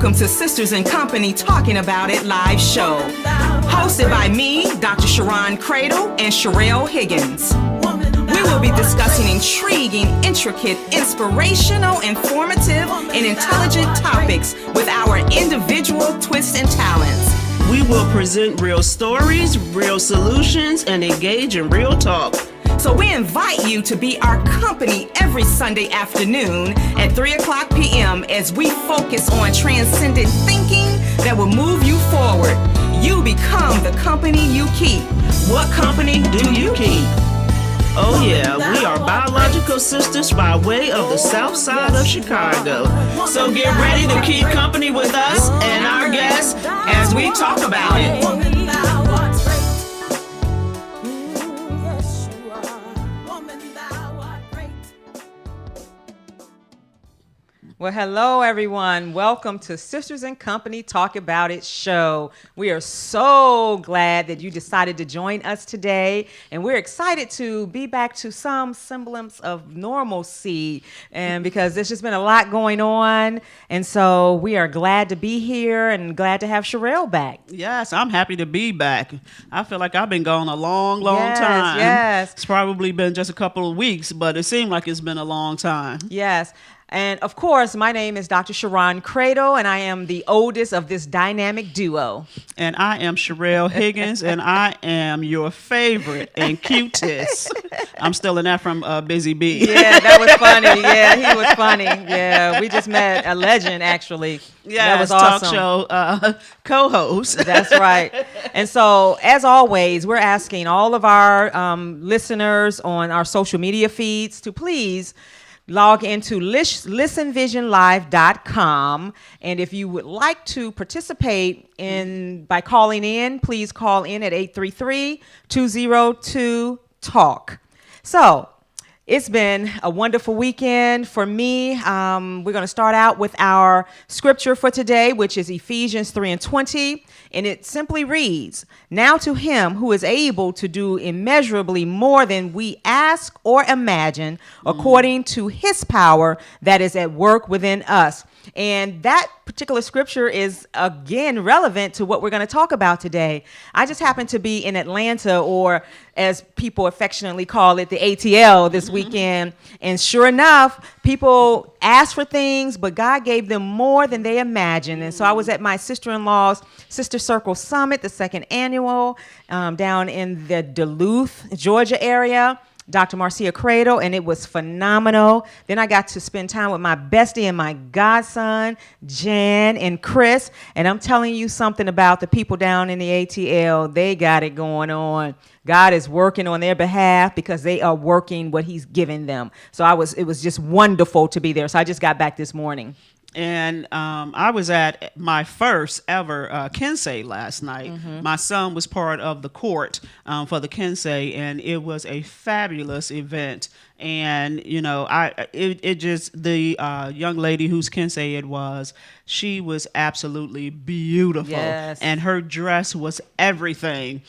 Welcome to Sisters in Company Talking About It live show. Hosted by me, Dr. Sharon Cradle and Sherelle Higgins. We will be discussing intriguing, intricate, inspirational, informative, and intelligent topics with our individual twists and talents. We will present real stories, real solutions, and engage in real talk. So we invite you to be our company every Sunday afternoon at 3 o'clock p.m. as we focus on transcendent thinking that will move you forward. You become the company you keep. What company do you keep? Oh yeah, we are biological sisters by way of the south side of Chicago. So get ready to keep company with us and our guests as we talk about it. Well, hello, everyone. Welcome to Sisters in Company Talk About It show. We are so glad that you decided to join us today, and we're excited to be back to some semblance of normalcy, and because there's just been a lot going on, and so we are glad to be here and glad to have Sherelle back. Yes, I'm happy to be back. I feel like I've been gone a long Yes, time. yes. It's probably been just a couple of weeks, but it seemed like it's been a long time. Yes. And of course, my name is Dr. Sharon Cradle, and I am the oldest of this dynamic duo. And I am Sherelle Higgins, and I am your favorite and cutest. I'm stealing that from Busy Bee. Yeah, that was funny. Yeah, he was funny. Yeah, we just met a legend, actually. Yeah, that was awesome. Talk show co-host. That's right. And so, as always, we're asking all of our listeners on our social media feeds to please log into listenvisionlive.com, and if you would like to participate by calling in, please call in at 833-202-TALK. So, it's been a wonderful weekend for me. We're going to start out with our scripture for today, which is Ephesians 3:20, and it simply reads, "Now to him who is able to do immeasurably more than we ask or imagine, according to his power that is at work within us." And that particular scripture is, again, relevant to what we're going to talk about today. I just happened to be in Atlanta, or as people affectionately call it, the ATL this weekend. And sure enough, people asked for things, but God gave them more than they imagined. And so I was at my sister-in-law's Sister Circle Summit, the second annual, down in the Duluth, Georgia area. Dr. Marcia Cradle, and it was phenomenal. Then I got to spend time with my bestie and my godson, Jan and Chris, and I'm telling you something about the people down in the ATL. They got it going on. God is working on their behalf because they are working what he's given them. So it was just wonderful to be there. So I just got back this morning. And I was at my first ever Kensei last night. Mm-hmm. My son was part of the court for the Kensei, and it was a fabulous event. And, you know, the young lady whose Kensei it was, she was absolutely beautiful. Yes. And her dress was everything.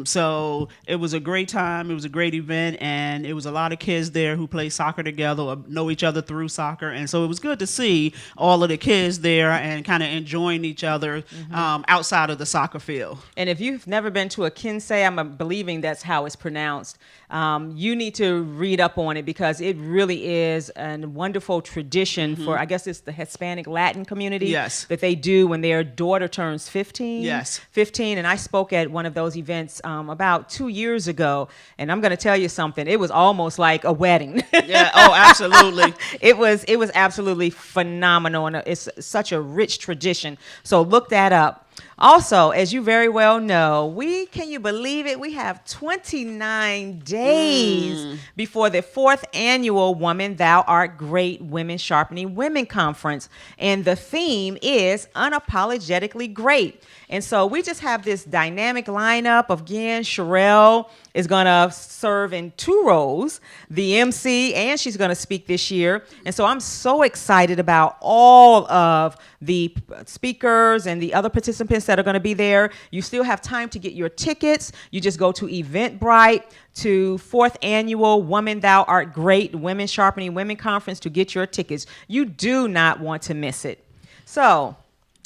So it was a great time. It was a great event. And it was a lot of kids there who play soccer together or know each other through soccer. And so it was good to see all of the kids there and kind of enjoying each other outside of the soccer field. And if you've never been to a Kensei, I'm believing that's how it's pronounced. You need to read up on it because it really is a wonderful tradition for, I guess it's the Hispanic Latin community. Yes. That they do when their daughter turns 15. Yes. 15. And I spoke at one of those events about 2 years ago. And I'm going to tell you something. It was almost like a wedding. Yeah. Oh, absolutely. It was absolutely phenomenal. And it's such a rich tradition. So look that up. Also, as you very well know, can you believe it? We have 29 days before the 4th annual Woman Thou Art Great Women Sharpening Women Conference. And the theme is unapologetically great. And so we just have this dynamic lineup. Again, Sherelle is going to serve in 2 roles, the MC, and she's going to speak this year. And so I'm so excited about all of the speakers and the other participants that are going to be there. You still have time to get your tickets. You just go to Eventbrite to 4th annual Woman Thou Art Great Women Sharpening Women Conference to get your tickets. You do not want to miss it. So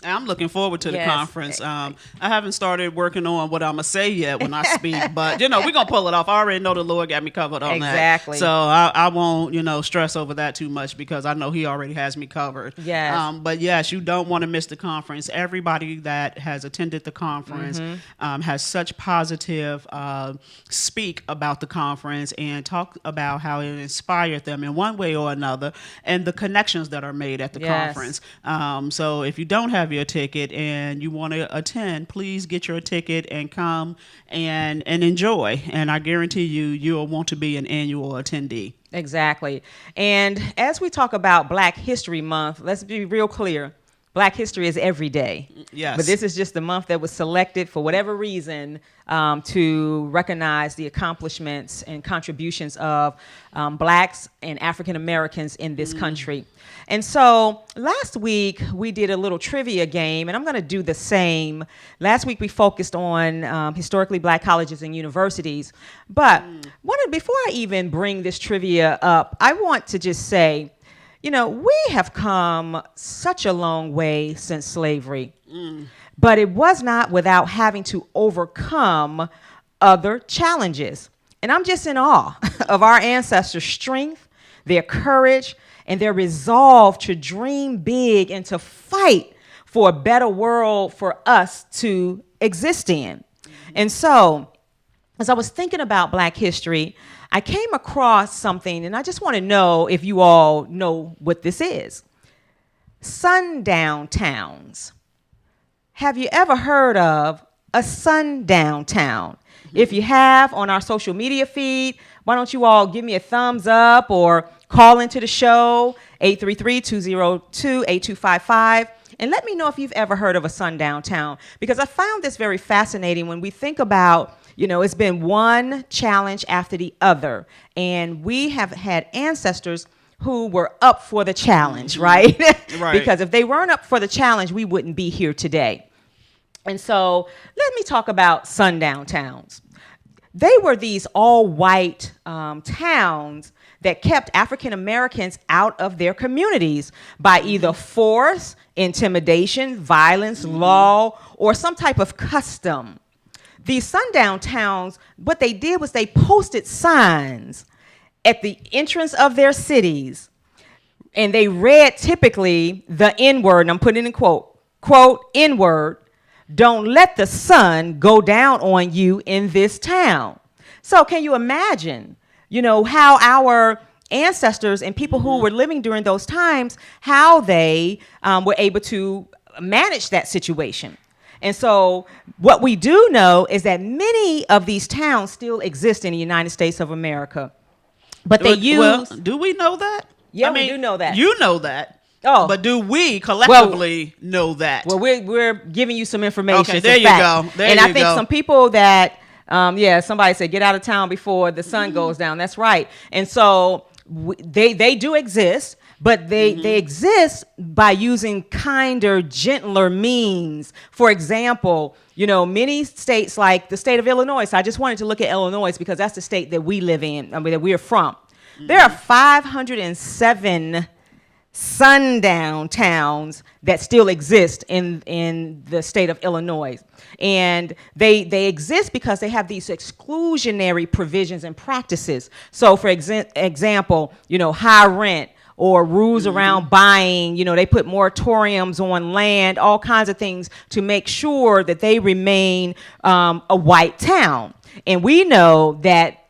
I'm looking forward to the Yes. conference. I haven't started working on what I'm going to say yet when I speak, but, we're going to pull it off. I already know the Lord got me covered on that. Exactly. So I won't, stress over that too much because I know he already has me covered. Yes. But yes, you don't want to miss the conference. Everybody that has attended the conference has such positive speak about the conference and talk about how it inspired them in one way or another and the connections that are made at the Yes. conference. So if you don't have your ticket and you want to attend, please get your ticket and come and enjoy. And I guarantee you'll want to be an annual attendee. Exactly. And as we talk about Black History Month, let's be real clear. Black history is every day. Yes. But this is just the month that was selected for whatever reason to recognize the accomplishments and contributions of Blacks and African Americans in this country. And so last week we did a little trivia game, and I'm going to do the same. Last week we focused on historically Black colleges and universities. But before I even bring this trivia up, I want to just say, we have come such a long way since slavery, but it was not without having to overcome other challenges. And I'm just in awe of our ancestors' strength, their courage, and their resolve to dream big and to fight for a better world for us to exist in. And so, as I was thinking about Black history, I came across something, and I just want to know if you all know what this is. Sundown towns. Have you ever heard of a sundown town? If you have, on our social media feed, why don't you all give me a thumbs up or call into the show, 833-202-8255, and let me know if you've ever heard of a sundown town, because I found this very fascinating when we think about, it's been one challenge after the other, and we have had ancestors who were up for the challenge, right? Right. Because if they weren't up for the challenge, we wouldn't be here today. And so let me talk about sundown towns. They were these all-white towns that kept African Americans out of their communities by either force, intimidation, violence, law, or some type of custom. These sundown towns, what they did was they posted signs at the entrance of their cities, and they read typically the N-word, and I'm putting in quote, N-word, "Don't let the sun go down on you in this town." So can you imagine, how our ancestors and people who were living during those times, how they were able to manage that situation? And so what we do know is that many of these towns still exist in the United States of America. But they use... Well, do we know that? Yeah, we do know that. You know that. Oh. But do we collectively know that? Well, we're giving you some information. Okay, there you go. And I think some people that, somebody said, get out of town before the sun goes down. That's right. And so they do exist, but they exist by using kinder, gentler means. For example, many states like the state of Illinois, so I just wanted to look at Illinois because that's the state that we live in, that we're from. There are 507 sundown towns that still exist in the state of Illinois. And they exist because they have these exclusionary provisions and practices. So for example, high rent or rules around buying, they put moratoriums on land, all kinds of things to make sure that they remain a white town. And we know that,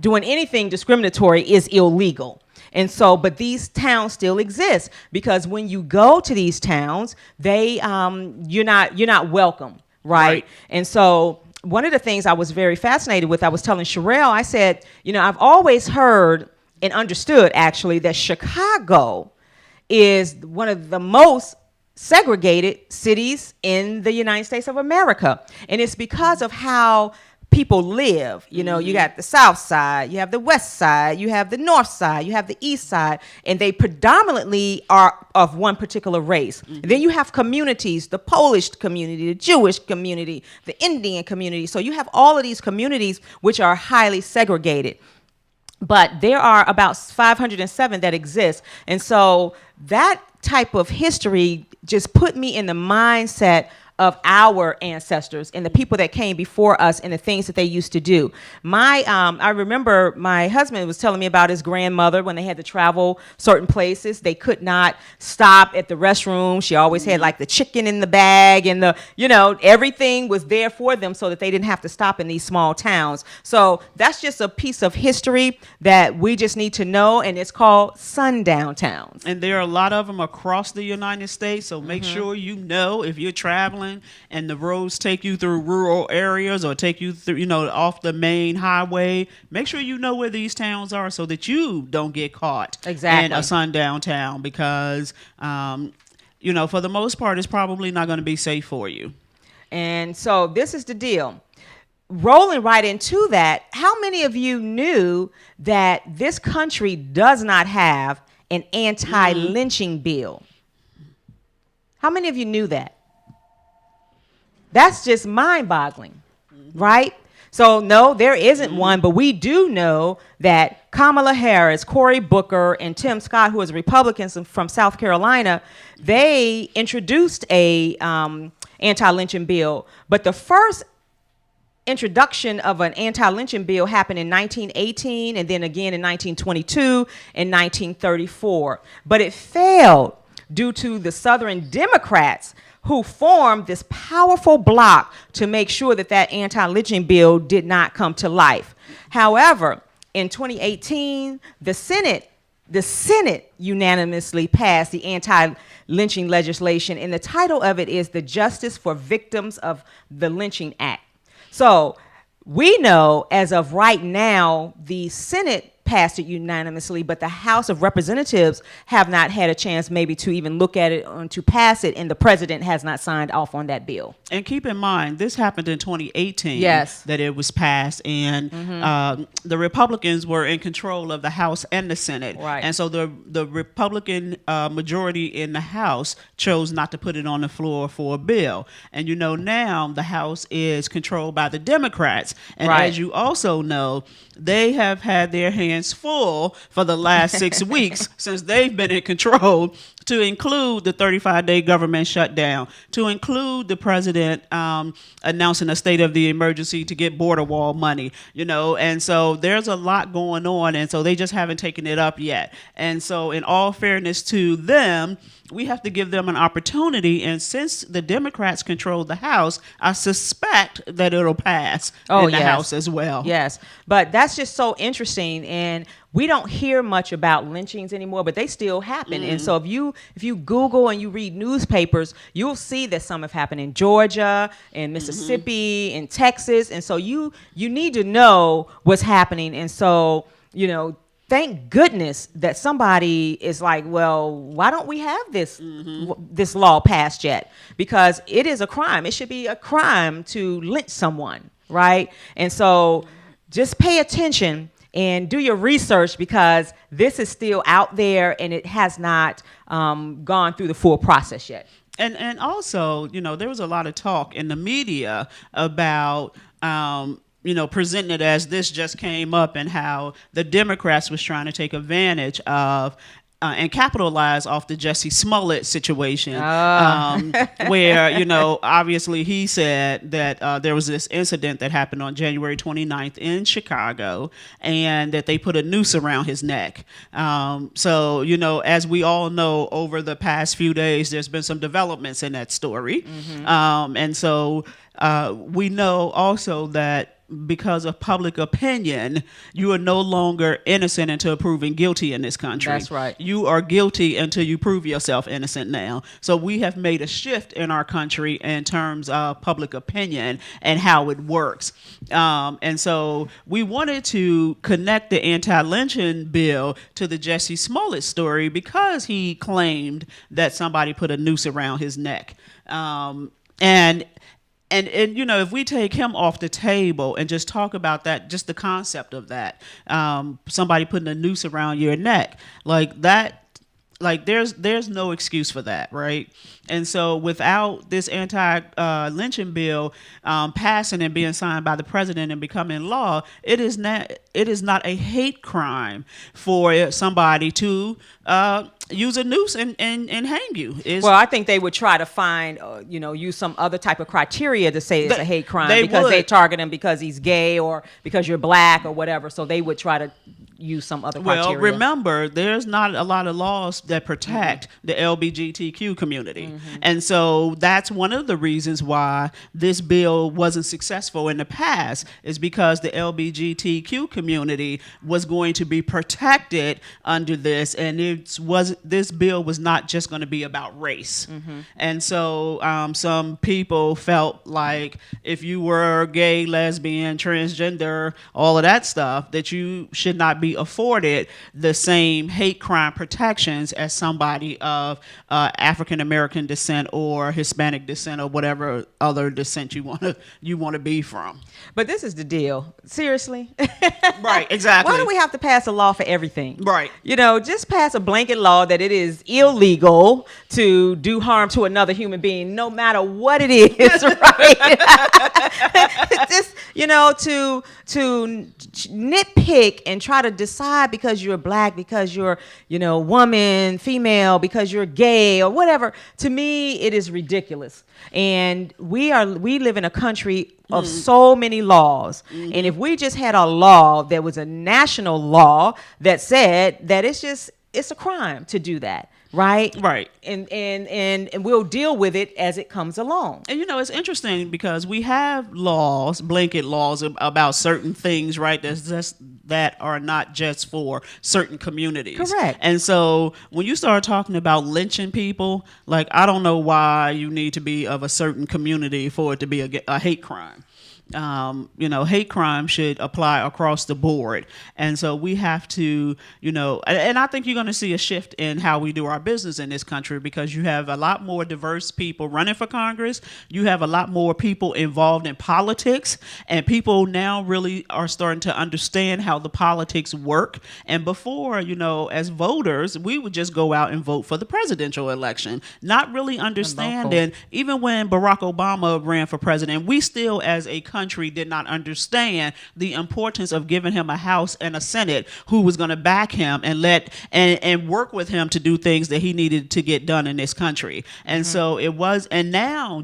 doing anything discriminatory is illegal. And so, but these towns still exist because when you go to these towns, you're not welcome, right? And so one of the things I was very fascinated with, I was telling Sherelle, I said, I've always heard and understood actually that Chicago is one of the most segregated cities in the United States of America. And it's because of how people live. You got the south side, you have the west side, you have the north side, you have the east side, and they predominantly are of one particular race. And then you have communities, the Polish community, the Jewish community, the Indian community. So you have all of these communities which are highly segregated. but there are about 507 that exist. And so that type of history just put me in the mindset of our ancestors and the people that came before us and the things that they used to do. I remember my husband was telling me about his grandmother when they had to travel certain places. They could not stop at the restroom. She always had like the chicken in the bag and everything was there for them so that they didn't have to stop in these small towns. So that's just a piece of history that we just need to know, and it's called sundown towns. And there are a lot of them across the United States, so make sure you know if you're traveling and the roads take you through rural areas or take you through, off the main highway, make sure you know where these towns are so that you don't get caught in a sundown town because, for the most part, it's probably not going to be safe for you. And so this is the deal. Rolling right into that, how many of you knew that this country does not have an anti-lynching bill? How many of you knew that? That's just mind-boggling, right? So, no, there isn't one, but we do know that Kamala Harris, Cory Booker, and Tim Scott, who is Republicans from South Carolina, they introduced a anti-lynching bill. But the first introduction of an anti-lynching bill happened in 1918 and then again in 1922 and 1934. But it failed due to the Southern Democrats who formed this powerful bloc to make sure that that anti-lynching bill did not come to life. However, in 2018, the Senate unanimously passed the anti-lynching legislation, and the title of it is the Justice for Victims of the Lynching Act. So we know as of right now, the Senate passed it unanimously, but the House of Representatives have not had a chance maybe to even look at it or to pass it, and the president has not signed off on that bill. And keep in mind, this happened in 2018 that it was passed, and the Republicans were in control of the House and the Senate. Right. And so the Republican majority in the House chose not to put it on the floor for a bill. And now the House is controlled by the Democrats. And as you also know, they have had their hands full for the last 6 weeks since they've been in control, to include the 35-day government shutdown, to include the president announcing a state of the emergency to get border wall money, and so there's a lot going on, and so they just haven't taken it up yet. And so in all fairness to them, we have to give them an opportunity, and since the Democrats control the House, I suspect that it'll pass in the House as well. Yes, but that's just so interesting, and we don't hear much about lynchings anymore, but they still happen. And so if you Google and you read newspapers, you'll see that some have happened in Georgia, in Mississippi, in Texas, and so you need to know what's happening. And so thank goodness that somebody is like, well, why don't we have this law passed yet? Because it is a crime. It should be a crime to lynch someone, right? And so just pay attention and do your research, because this is still out there and it has not gone through the full process yet. And also, there was a lot of talk in the media about presenting it as this just came up, and how the Democrats was trying to take advantage of and capitalize off the Jussie Smollett situation, where, obviously he said that there was this incident that happened on January 29th in Chicago, and that they put a noose around his neck. So, as we all know, over the past few days, there's been some developments in that story. And so we know also that because of public opinion, you are no longer innocent until proven guilty in this country. That's right. You are guilty until you prove yourself innocent now. So we have made a shift in our country in terms of public opinion and how it works. And so we wanted to connect the anti-lynching bill to the Jussie Smollett story, because he claimed that somebody put a noose around his neck. And if we take him off the table and just talk about that, just the concept of that, somebody putting a noose around your neck, like that, like there's no excuse for that, right? And so without this anti-lynching bill passing and being signed by the president and becoming law, it is not a hate crime for somebody to use a noose and hang you. Well, I think they would try to find, use some other type of criteria to say it's a hate crime because they target him because he's gay or because you're black or whatever. So they would try to use some other criteria. Well, remember, there's not a lot of laws that protect the LGBTQ community. And so that's one of the reasons why this bill wasn't successful in the past, is because the LGBTQ community was going to be protected under this, and this bill was not just going to be about race. And so some people felt like if you were gay, lesbian, transgender, all of that stuff, that you should not be afforded the same hate crime protections as somebody of African American descent or Hispanic descent or whatever other descent you want to be from. But this is the deal. Seriously. Right, exactly. Why do we have to pass a law for everything? Right. Just pass a blanket law that it is illegal to do harm to another human being, no matter what it is, right? Just, to nitpick and try to decide because you're black, because you're, woman, female, because you're gay or whatever. To me, it is ridiculous. And we live in a country of so many laws. And if we just had a law that was a national law that said that it's a crime to do that. Right. And we'll deal with it as it comes along. And it's interesting because we have blanket laws about certain things, right? That are not just for certain communities. Correct. And so when you start talking about lynching people, like, I don't know why you need to be of a certain community for it to be a hate crime. Hate crime should apply across the board. And so we have to, and I think you're going to see a shift in how we do our business in this country, because you have a lot more diverse people running for Congress. You have a lot more people involved in politics, and people now really are starting to understand how the politics work. And before, as voters, we would just go out and vote for the presidential election, not really understanding. Even when Barack Obama ran for president, we still, as a country, did not understand the importance of giving him a House and a Senate who was going to back him and work with him to do things that he needed to get done in this country. And so it was, and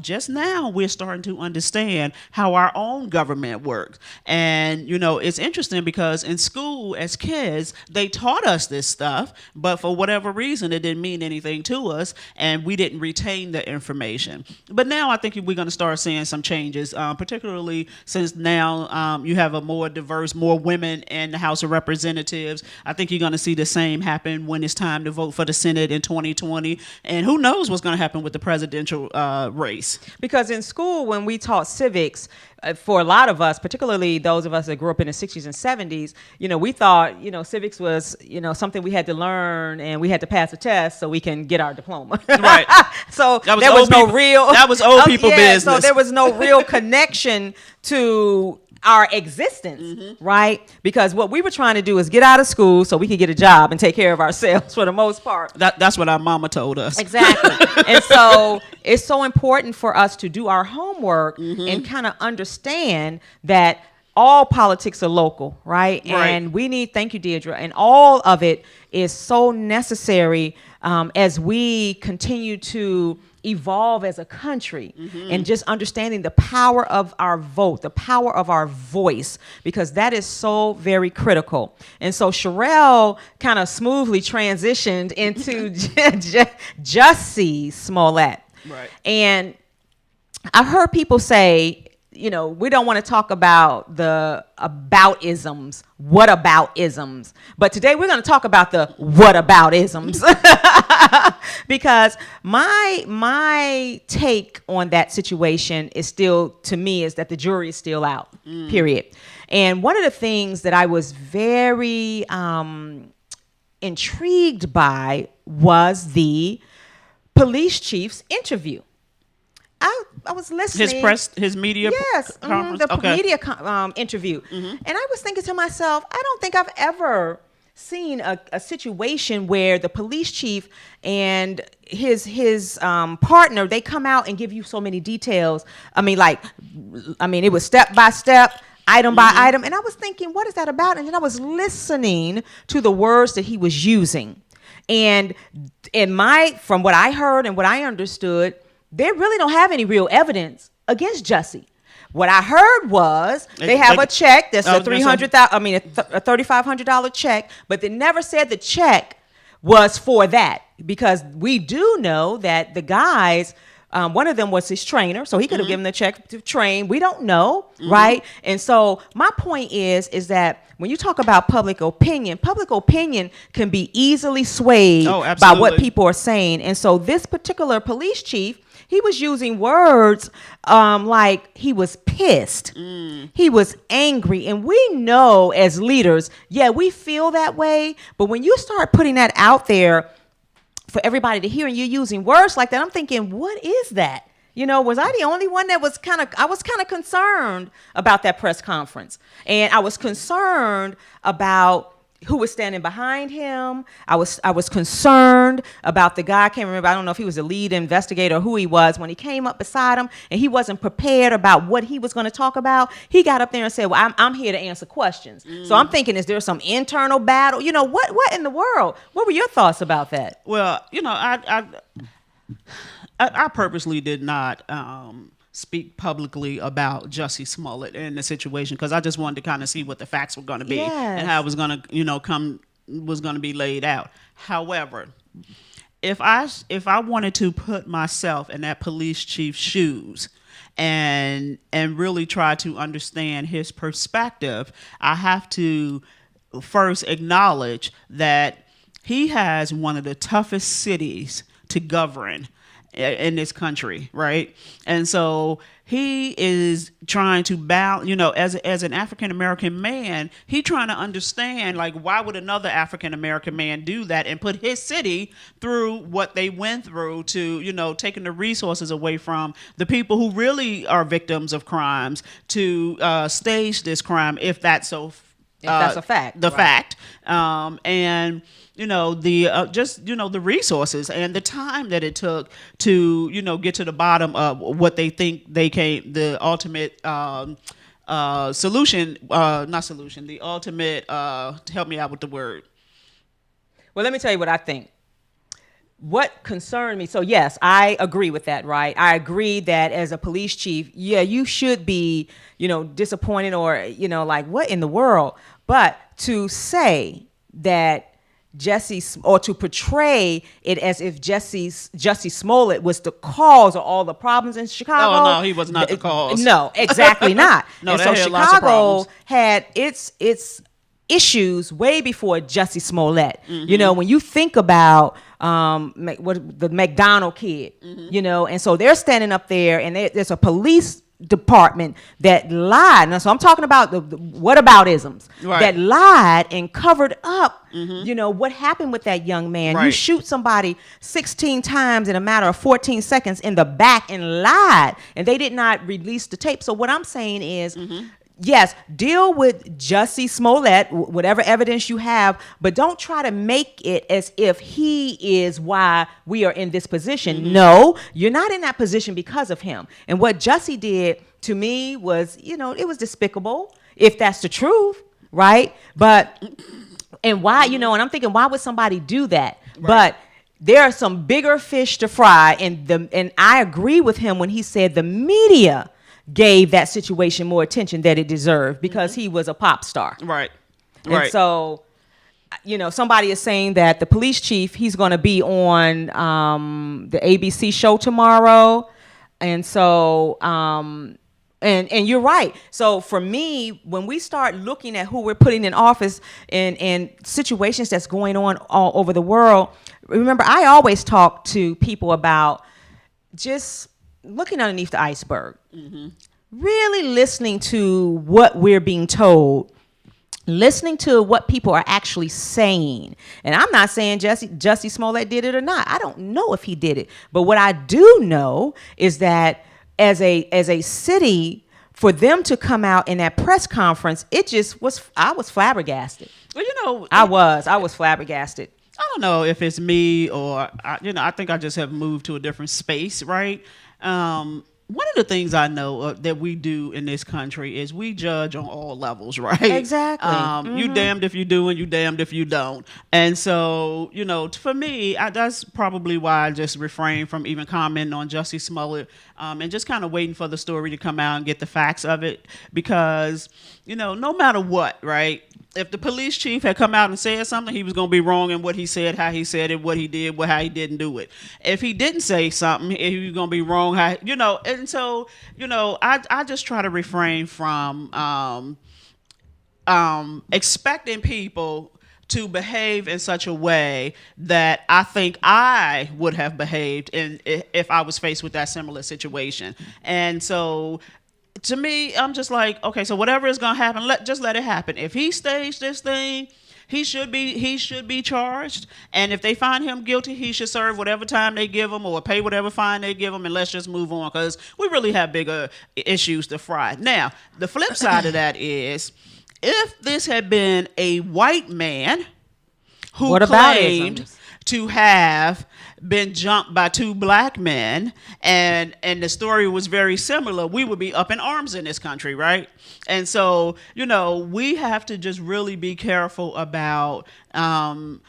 just now we're starting to understand how our own government works. And it's interesting because in school as kids, they taught us this stuff, but for whatever reason it didn't mean anything to us, and we didn't retain the information. But now I think we're going to start seeing some changes, particularly since now you have a more diverse, more women in the House of Representatives. I think you're going to see the same happen when it's time to vote for the Senate in 2020. And who knows what's going to happen with the presidential race. Because in school, when we taught civics, for a lot of us, particularly those of us that grew up in the 60s and 70s, we thought, civics was, something we had to learn and we had to pass a test so we can get our diploma. Right. So there was no real... That was old people business. So there was no real connection to our existence, right? Because what we were trying to do is get out of school so we could get a job and take care of ourselves for the most part. That's what our mama told us. Exactly. And so it's so important for us to do our homework and kind of understand that all politics are local, right? And we need, thank you, Deidre, and all of it is so necessary as we continue to evolve as a country, and just understanding the power of our vote, the power of our voice, because that is so very critical. And so Sherelle kind of smoothly transitioned into Jussie Smollett. Right. And I've heard people say, we don't want to talk about the about-isms, what-about-isms. But today we're going to talk about the what-about-isms. Because my take on that situation is still, to me, is that the jury is still out, period. And one of the things that I was very intrigued by was the police chief's interview. I was listening. His media conference? The media interview. And I was thinking to myself, I don't think I've ever seen a situation where the police chief and his partner, they come out and give you so many details. I mean, it was step by step, item by item. And I was thinking, what is that about? And then I was listening to the words that he was using. And from what I heard and what I understood, they really don't have any real evidence against Jussie. What I heard was they have a check that's a $3,500 check, but they never said the check was for that, because we do know that the guys, one of them was his trainer, so he could have given the check to train. We don't know, right? And so my point is that when you talk about public opinion can be easily swayed by what people are saying. And so this particular police chief, he was using words like he was pissed. He was angry. And we know as leaders, we feel that way. But when you start putting that out there for everybody to hear and you're using words like that, I'm thinking, what is that? Was I the only one that was I was kind of concerned about that press conference. And I was concerned about who was standing behind him. I was concerned about the guy. I can't remember. I don't know if he was the lead investigator or who he was. When he came up beside him and he wasn't prepared about what he was going to talk about, he got up there and said, well, I'm here to answer questions. So I'm thinking, is there some internal battle? What in the world? What were your thoughts about that? Well, I purposely did not speak publicly about Jussie Smollett and the situation, because I just wanted to kind of see what the facts were going to be and how it was going to, was going to be laid out. However, if I wanted to put myself in that police chief's shoes and really try to understand his perspective, I have to first acknowledge that he has one of the toughest cities to govern in this country, right? And so he is trying to balance, as an African-American man, he trying to understand, like, why would another African-American man do that and put his city through what they went through to, taking the resources away from the people who really are victims of crimes to stage this crime, if that's a fact. Fact. And the resources and the time that it took to, get to the bottom of what they think the ultimate solution, the ultimate, help me out with the word. Well, let me tell you what I think. What concerned me, so yes, I agree with that, right? I agree that as a police chief, you should be, disappointed or, like, what in the world? But to say that or to portray it as if Jussie Smollett was the cause of all the problems in Chicago. Oh, no, he was not the cause. No, exactly not. No, and that so had lots of Chicago problems. had its issues way before Jussie Smollett. When you think about the McDonald kid, and so they're standing up there and there's a police department that lied. Now, so I'm talking about the whataboutisms that lied and covered up, what happened with that young man. Right. You shoot somebody 16 times in a matter of 14 seconds in the back and lied, and they did not release the tape. So what I'm saying is, yes, deal with Jussie Smollett, whatever evidence you have, but don't try to make it as if he is why we are in this position. No, you're not in that position because of him. And what Jussie did to me was, it was despicable, if that's the truth, right? And why, and I'm thinking, why would somebody do that? Right. But there are some bigger fish to fry, and I agree with him when he said the media gave that situation more attention that it deserved because he was a pop star. Right. And so, somebody is saying that the police chief, he's going to be on the ABC show tomorrow. And so, and you're right. So for me, when we start looking at who we're putting in office and situations that's going on all over the world, remember, I always talk to people about just looking underneath the iceberg, really listening to what we're being told, listening to what people are actually saying. And I'm not saying Jussie Smollett did it or not. I don't know if he did it. But what I do know is that as a city, for them to come out in that press conference, I was flabbergasted. Well, I was flabbergasted. I don't know if it's me or I think I just have moved to a different space, right? One of the things I know that we do in this country is we judge on all levels, right? Exactly. You damned if you do and you damned if you don't. And so, for me, that's probably why I just refrain from even commenting on Jussie Smollett and just kind of waiting for the story to come out and get the facts of it. Because, no matter what, right? If the police chief had come out and said something, he was going to be wrong in what he said, how he said it, what he did, how he didn't do it. If he didn't say something, he was going to be wrong, and so, I just try to refrain from expecting people to behave in such a way that I think I would have behaved if I was faced with that similar situation. And so, to me, I'm just like, okay, so whatever is gonna happen, just let it happen. If he staged this thing, he should be charged, and if they find him guilty, he should serve whatever time they give him or pay whatever fine they give him, and let's just move on because we really have bigger issues to fry. Now, the flip side of that is, if this had been a white man who claimed to have been jumped by two black men, and the story was very similar, we would be up in arms in this country, right? And so, we have to just really be careful about, coming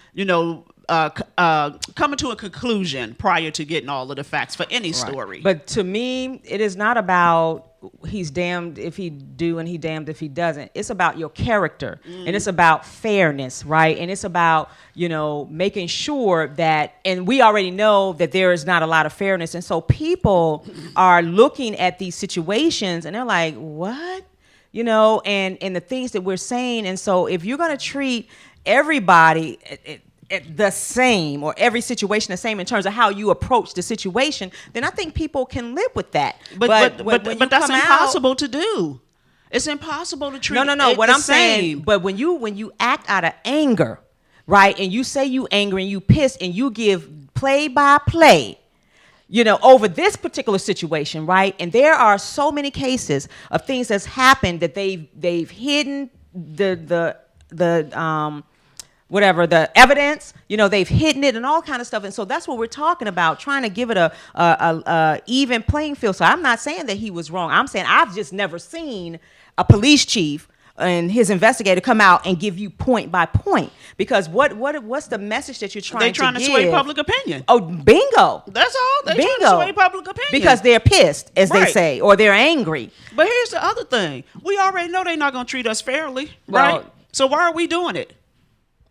to a conclusion prior to getting all of the facts for any story. But to me, it is not about he's damned if he do and he damned if he doesn't. It's about your character, and it's about fairness, right? And it's about, making sure that, and we already know that there is not a lot of fairness. And so people are looking at these situations and they're like, what? And the things that we're saying. And so if you're going to treat everybody the same, or every situation the same in terms of how you approach the situation, then I think people can live with that. But that's impossible to do. It's impossible to treat. No. What I'm saying, but when you act out of anger, right, and you say you angry and you pissed and you give play by play, over this particular situation, right, and there are so many cases of things that's happened that they've hidden the evidence, they've hidden it and all kind of stuff. And so that's what we're talking about, trying to give it a even playing field. So I'm not saying that he was wrong. I'm saying I've just never seen a police chief and his investigator come out and give you point by point. Because what's the message that you're trying to give? They're trying to sway public opinion. Oh, bingo. That's all. They're trying to sway public opinion. Because they're pissed, as they say, or they're angry. But here's the other thing. We already know they're not going to treat us fairly, right? So why are we doing it?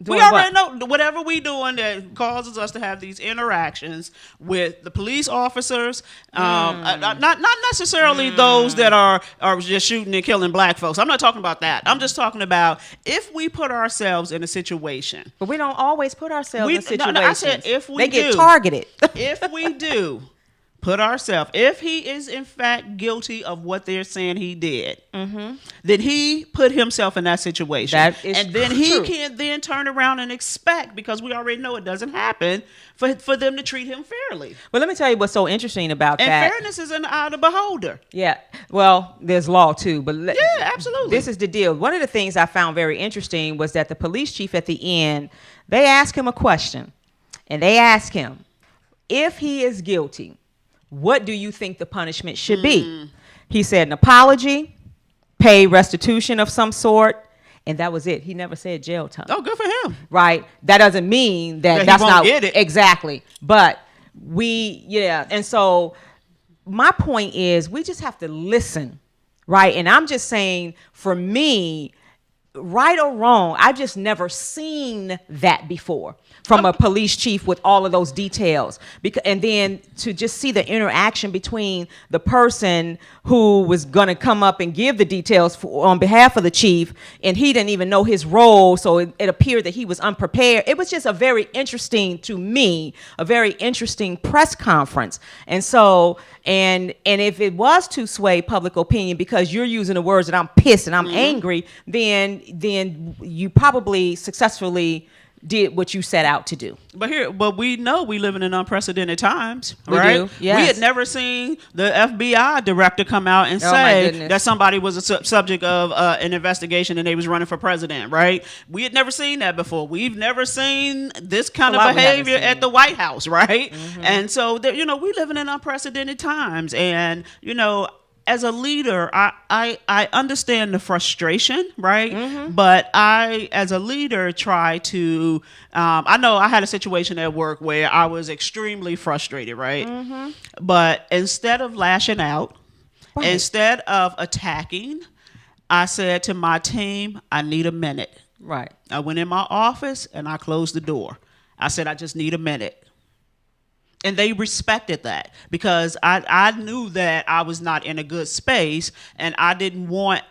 We already know whatever we doing that causes us to have these interactions with the police officers, not necessarily those that are just shooting and killing black folks. I'm not talking about that. I'm just talking about if we put ourselves in a situation. But we don't always put ourselves in situations. No, I said if we do. They get targeted. If we do put ourselves, if he is in fact guilty of what they're saying he did, then he put himself in that situation. That is and then he can't then turn around and expect, because we already know it doesn't happen, for them to treat him fairly. Well, let me tell you what's so interesting about that. And fairness is in the eye of the beholder. Yeah. Well, there's law too, but yeah, absolutely. This is the deal. One of the things I found very interesting was that the police chief at the end, they asked him a question, and they asked him, if he is guilty, what do you think the punishment should be? He said an apology, pay restitution of some sort, and that was it. He never said jail time. Oh, good for him. Right? That doesn't mean that that's won't not get it. Exactly. But and so my point is we just have to listen, right? And I'm just saying, for me, right or wrong, I've just never seen that before from a police chief with all of those details. And then to just see the interaction between the person who was going to come up and give the details on behalf of the chief, and he didn't even know his role, so it appeared that he was unprepared. It was just a very interesting, to me, a very interesting press conference. And so, and if it was to sway public opinion because you're using the words that I'm pissed and I'm angry, then you probably successfully did what you set out to do. But we know we live in unprecedented times, We right? do, yes. We had never seen the FBI director come out and Oh, my say goodness. that somebody was a subject of an investigation and they was running for president, right? We had never seen that before. We've never seen this kind of behavior at the White House, right? And so, we live in unprecedented times, and as a leader, I understand the frustration, right? But I, as a leader, try to, I know I had a situation at work where I was extremely frustrated, right? But instead of lashing out, instead of attacking, I said to my team, I need a minute. Right. I went in my office and I closed the door. I said, I just need a minute. And they respected that because I knew that I was not in a good space, and I didn't want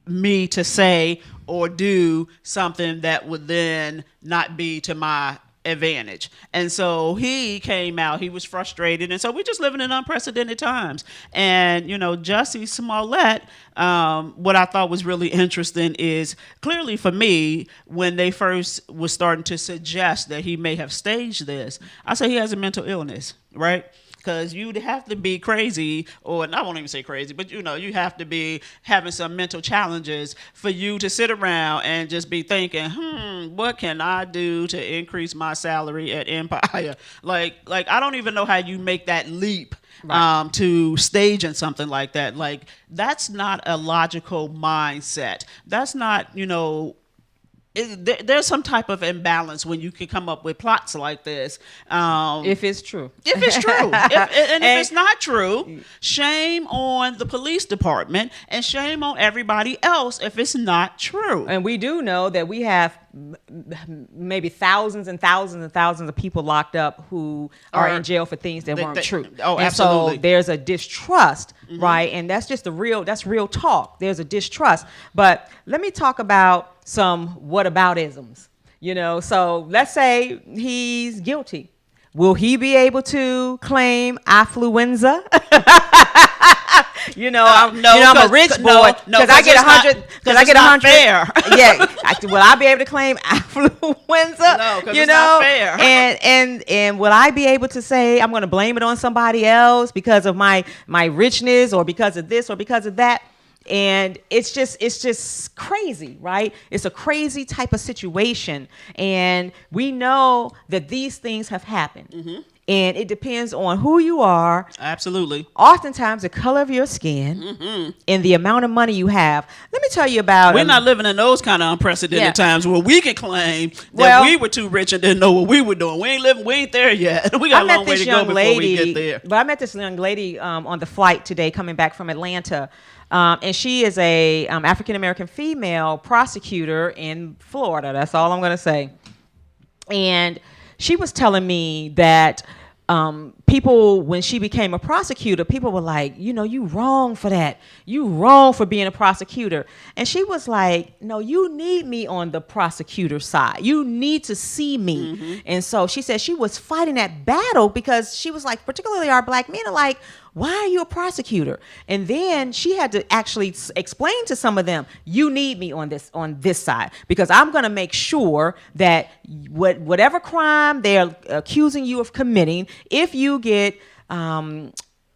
me to say or do something that would then not be to my advantage. And so he came out, he was frustrated. And so we're just living in unprecedented times. And, Jussie Smollett, what I thought was really interesting is clearly for me, when they first was starting to suggest that he may have staged this, I say he has a mental illness, right? Because you'd have to be crazy, or I won't even say crazy, but you have to be having some mental challenges for you to sit around and just be thinking, what can I do to increase my salary at Empire? Like I don't even know how you make that leap. Right. To staging something like that. Like, that's not a logical mindset. That's not, there's some type of imbalance when you can come up with plots like this. If it's true. If it's true. If it's not true, shame on the police department and shame on everybody else if it's not true. And we do know that we have maybe thousands and thousands and thousands of people locked up who are in jail for things that weren't true. Oh, and absolutely. so there's a distrust, right? And that's just that's real talk. There's a distrust. But let me talk about some whataboutisms. So let's say he's guilty. Will he be able to claim affluenza? I'm a rich boy because I get 100. Because I get 100. Fair. Yeah. Will I be able to claim affluenza? No, because it's not fair. And will I be able to say I'm going to blame it on somebody else because of my richness or because of this or because of that? And it's just crazy, right? It's a crazy type of situation. And we know that these things have happened. And it depends on who you are. Absolutely. Oftentimes, the color of your skin and the amount of money you have. Let me tell you about. We're not living in those kind of unprecedented times where we can claim that we were too rich and didn't know what we were doing. We ain't there yet. We got a long way to go before we get there. But I met this young lady on the flight today coming back from Atlanta. And she is a African-American female prosecutor in Florida. That's all I'm going to say. And she was telling me that people, when she became a prosecutor, people were like, you wrong for that. You wrong for being a prosecutor. And she was like, no, you need me on the prosecutor side. You need to see me. And so she said she was fighting that battle because she was like, particularly our black men are like, why are you a prosecutor? And then she had to actually explain to some of them, you need me on this side because I'm going to make sure that whatever crime they're accusing you of committing, if you get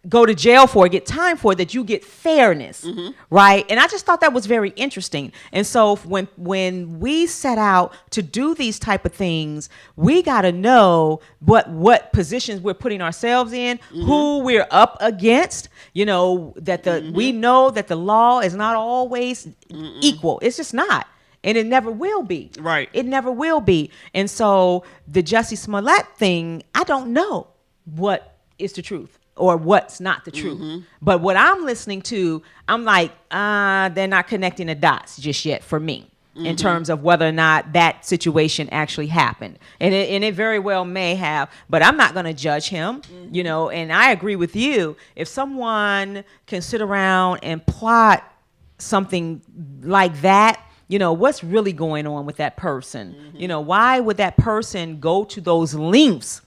go to jail for, get time for, that you get fairness, right? And I just thought that was very interesting. And so when we set out to do these type of things, we got to know what positions we're putting ourselves in, who we're up against, that we know that the law is not always equal. It's just not. And it never will be. Right. It never will be. And so the Jussie Smollett thing, I don't know what is the truth or what's not the truth. But what I'm listening to, I'm like, they're not connecting the dots just yet for me in terms of whether or not that situation actually happened. And it very well may have, but I'm not going to judge him, and I agree with you. If someone can sit around and plot something like that, what's really going on with that person? Why would that person go to those lengths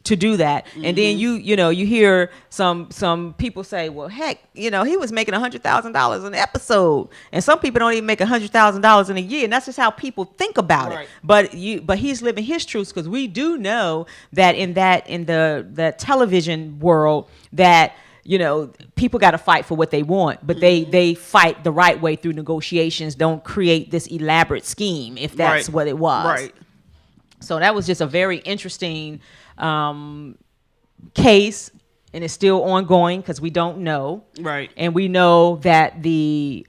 to do that. And then you hear some people say, well, heck, he was making $100,000 an episode, and some people don't even make $100,000 in a year, and that's just how people think about it. But he's living his truths, because we do know that in the television world that people got to fight for what they want, but they fight the right way through negotiations. Don't create this elaborate scheme if that's what it was. Right. So that was just a very interesting case, and it's still ongoing because we don't know. Right. And we know that the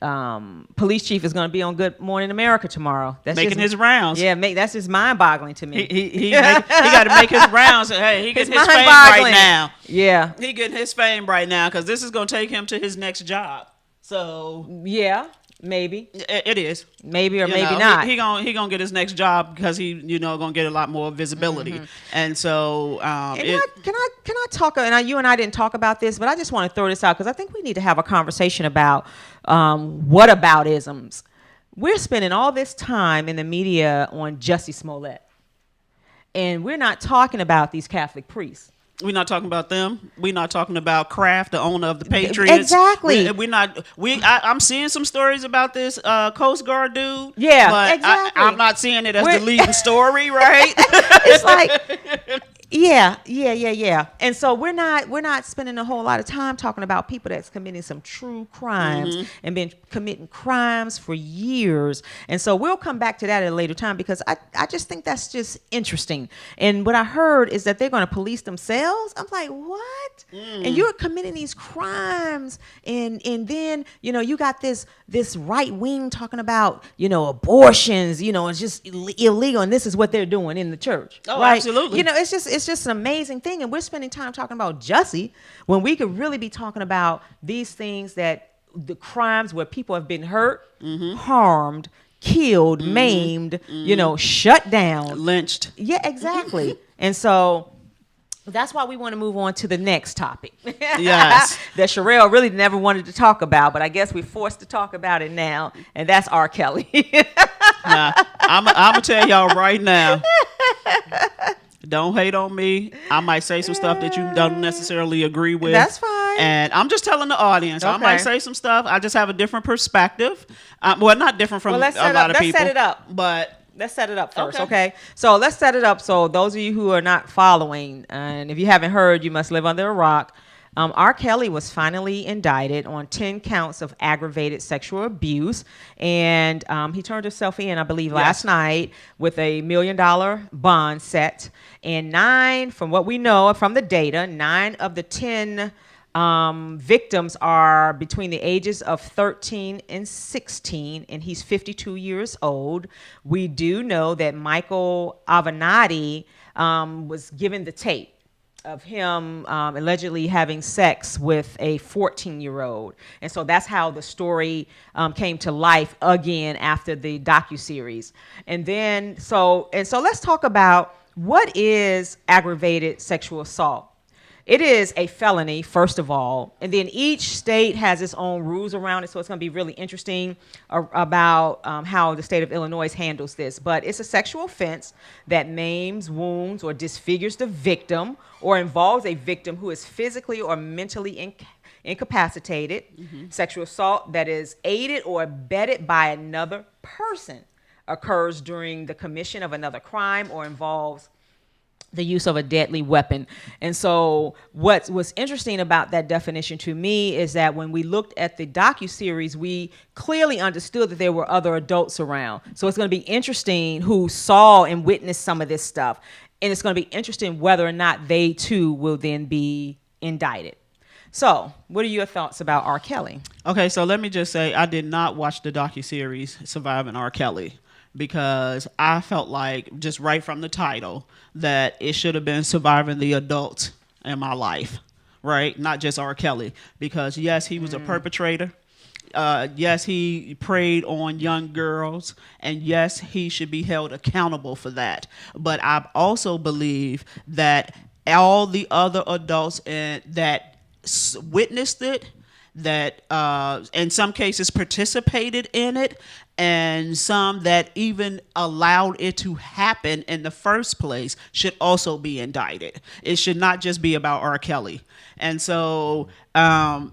police chief is going to be on Good Morning America tomorrow. That's making his rounds. Yeah, that's just mind-boggling to me. He got to make his rounds. Hey, he getting his fame right now. Yeah. He getting his fame right now because this is going to take him to his next job. So yeah. Maybe it is. Maybe or maybe not. He gonna get his next job because he gonna get a lot more visibility. And so can I talk? And you and I didn't talk about this, but I just want to throw this out because I think we need to have a conversation about whataboutisms. We're spending all this time in the media on Jussie Smollett, and we're not talking about these Catholic priests. We're not talking about them. We're not talking about Kraft, the owner of the Patriots. Exactly. I'm seeing some stories about this Coast Guard dude. Yeah, but exactly. I'm not seeing it as the leading story, right? It's like, yeah. And so we're not spending a whole lot of time talking about people that's committing some true crimes and been committing crimes for years. And so we'll come back to that at a later time because I just think that's just interesting. And what I heard is that they're going to police themselves. I'm like, what? And you're committing these crimes, and then you got this right wing talking about abortions. It's just illegal, and this is what they're doing in the church. Oh, right? absolutely. It's just an amazing thing, and we're spending time talking about Jussie when we could really be talking about these things, that the crimes where people have been hurt, harmed, killed, maimed, shut down, lynched. Yeah, exactly. And so that's why we want to move on to the next topic. Yes. That Sherelle really never wanted to talk about, but I guess we're forced to talk about it now, and that's R. Kelly. Now, I'm going to tell y'all right now, don't hate on me. I might say some stuff that you don't necessarily agree with. That's fine. And I'm just telling the audience, I might say some stuff. I just have a different perspective. Well, not different from a lot of people. Let's set it up. But let's set it up first, okay? So let's set it up. So those of you who are not following, and if you haven't heard, you must live under a rock. R. Kelly was finally indicted on 10 counts of aggravated sexual abuse, and he turned himself in, I believe, last night with a $1 million bond set. And 9, from what we know from the data, 9 of the 10 victims are between the ages of 13 and 16, and he's 52 years old. We do know that Michael Avenatti was given the tape of him allegedly having sex with a 14-year-old. And so that's how the story came to life again after the docuseries. And then, so let's talk about what is aggravated sexual assault. It is a felony, first of all, and then each state has its own rules around it, so it's going to be really interesting about how the state of Illinois handles this. But it's a sexual offense that maims, wounds, or disfigures the victim, or involves a victim who is physically or mentally incapacitated. Sexual assault that is aided or abetted by another person occurs during the commission of another crime or involves the use of a deadly weapon. And so what was interesting about that definition to me is that when we looked at the docuseries, we clearly understood that there were other adults around. So it's going to be interesting who saw and witnessed some of this stuff. And it's going to be interesting whether or not they too will then be indicted. So what are your thoughts about R. Kelly? Okay, so let me just say I did not watch the docuseries Surviving R. Kelly, because I felt like, just right from the title, that it should have been Surviving the Adults in my life, right? Not just R. Kelly, because yes, he was a perpetrator. Yes, he preyed on young girls, and yes, he should be held accountable for that. But I also believe that all the other adults that witnessed it that in some cases participated in it, and some that even allowed it to happen in the first place should also be indicted. It should not just be about R. Kelly. And so, I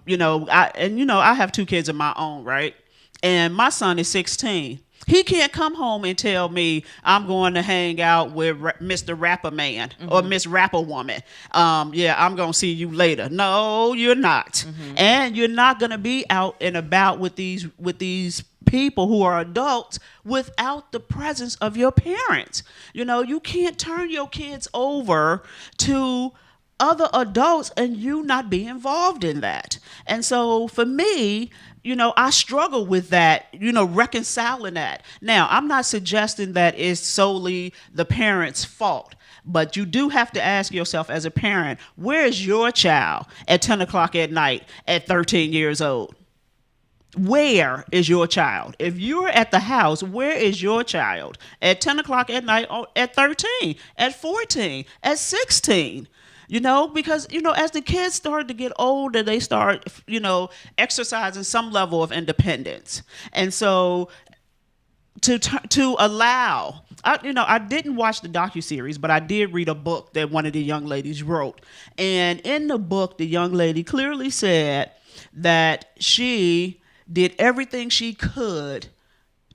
have 2 kids of my own, right? And my son is 16. He can't come home and tell me I'm going to hang out with Mr. Rapper Man or Miss Rapper Woman. Yeah, I'm going to see you later. No, you're not. And you're not going to be out and about with these people who are adults without the presence of your parents. You can't turn your kids over to other adults and you not be involved in that. And so for me, I struggle with that, reconciling that. Now, I'm not suggesting that it's solely the parent's fault, but you do have to ask yourself as a parent, where is your child at 10 o'clock at night at 13 years old? Where is your child? If you're at the house, where is your child at 10 o'clock at night, at 13, at 14, at 16? Because, as the kids start to get older, they start, exercising some level of independence. And so to allow, I didn't watch the docuseries, but I did read a book that one of the young ladies wrote. And in the book, the young lady clearly said that she did everything she could